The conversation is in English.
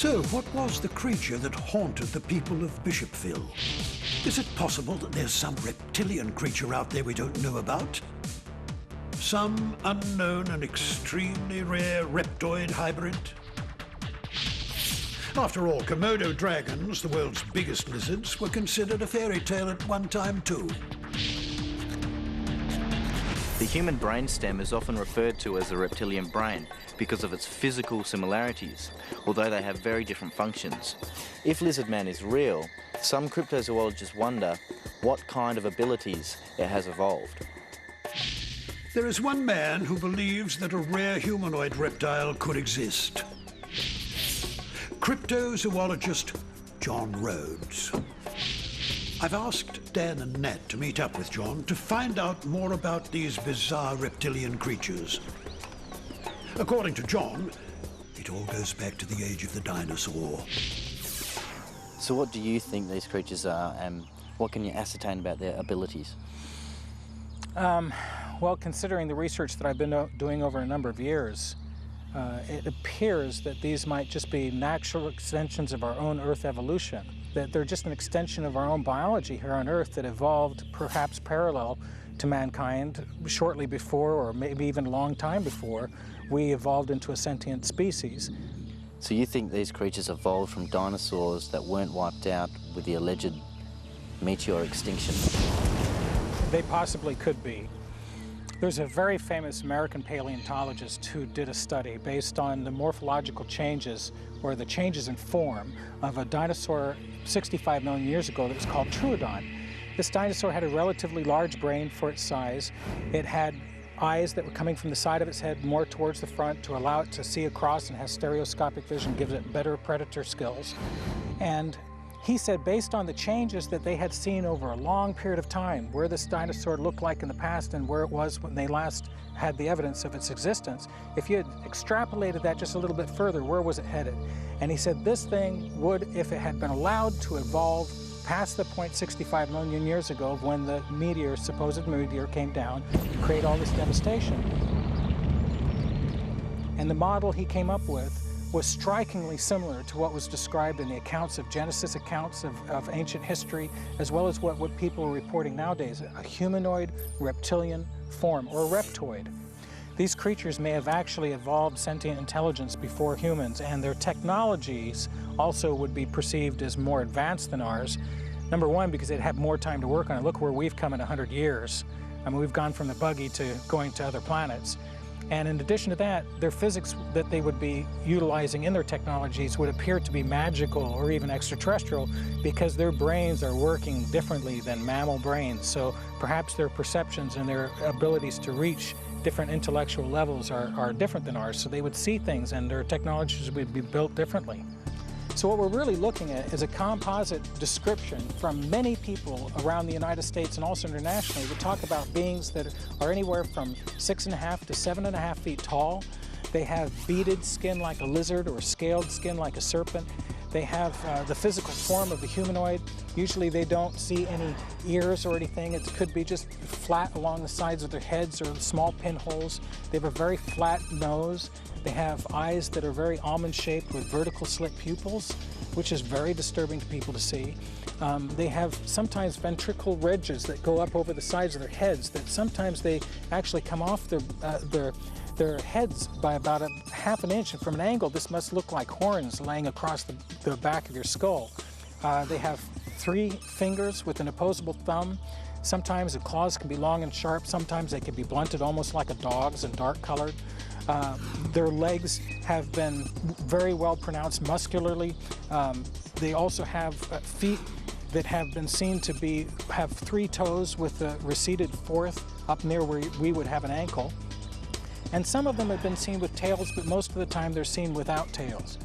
So, what was the creature that haunted the people of Bishopville? Is it possible that there's some reptilian creature out there we don't know about? Some unknown and extremely rare reptoid hybrid? After all, Komodo dragons, the world's biggest lizards, were considered a fairy tale at one time too. The human brainstem is often referred to as a reptilian brain because of its physical similarities, although they have very different functions. If Lizardman is real, some cryptozoologists wonder what kind of abilities it has evolved. There is one man who believes that a rare humanoid reptile could exist. Cryptozoologist John Rhodes. I've asked Dan and Nat to meet up with John to find out more about these bizarre reptilian creatures. According to John, it all goes back to the age of the dinosaur. So what do you think these creatures are, and what can you ascertain about their abilities? Well, considering the research that I've been doing over a number of years, it appears that these might just be natural extensions of our own Earth evolution, that they're just an extension of our own biology here on Earth that evolved perhaps parallel to mankind shortly before, or maybe even a long time before, we evolved into a sentient species. So you think these creatures evolved from dinosaurs that weren't wiped out with the alleged meteor extinction? They possibly could be. There's a very famous American paleontologist who did a study based on the morphological changes, or the changes in form, of a dinosaur 65 million years ago that was called Troodon. This dinosaur had a relatively large brain for its size. It had eyes that were coming from the side of its head more towards the front to allow it to see across, and has stereoscopic vision, gives it better predator skills. And he said, based on the changes that they had seen over a long period of time, where this dinosaur looked like in the past and where it was when they last had the evidence of its existence, if you had extrapolated that just a little bit further, where was it headed? And he said this thing would, if it had been allowed to evolve past the point 65 million years ago when the meteor, supposed meteor, came down to create all this devastation. And the model he came up with was strikingly similar to what was described in the accounts of Genesis, accounts of ancient history, as well as what people are reporting nowadays, a humanoid reptilian form, or a reptoid. These creatures may have actually evolved sentient intelligence before humans, and their technologies also would be perceived as more advanced than ours. Number one, because they'd have more time to work on it. Look where we've come in 100 years. I mean, we've gone from the buggy to going to other planets. And in addition to that, their physics that they would be utilizing in their technologies would appear to be magical or even extraterrestrial, because their brains are working differently than mammal brains. So perhaps their perceptions and their abilities to reach different intellectual levels are different than ours. So they would see things, and their technologies would be built differently. So what we're really looking at is a composite description from many people around the United States and also internationally that talk about beings that are anywhere from 6.5 to 7.5 feet tall. They have beaded skin like a lizard, or scaled skin like a serpent. They have the physical form of the humanoid. Usually they don't see any ears or anything. It could be just flat along the sides of their heads, or small pinholes. They have a very flat nose. They have eyes that are very almond-shaped with vertical slit pupils, which is very disturbing to people to see. They have sometimes ventricular ridges that go up over the sides of their heads, that sometimes they actually come off their heads by about a half an inch, and from an angle this must look like horns laying across the back of your skull. They have 3 fingers with an opposable thumb. Sometimes the claws can be long and sharp, sometimes they can be blunted almost like a dog's and dark colored. Their legs have been very well pronounced muscularly. They also have feet that have been seen to have 3 toes with a receded 4th up near where we would have an ankle. And some of them have been seen with tails, but most of the time they're seen without tails.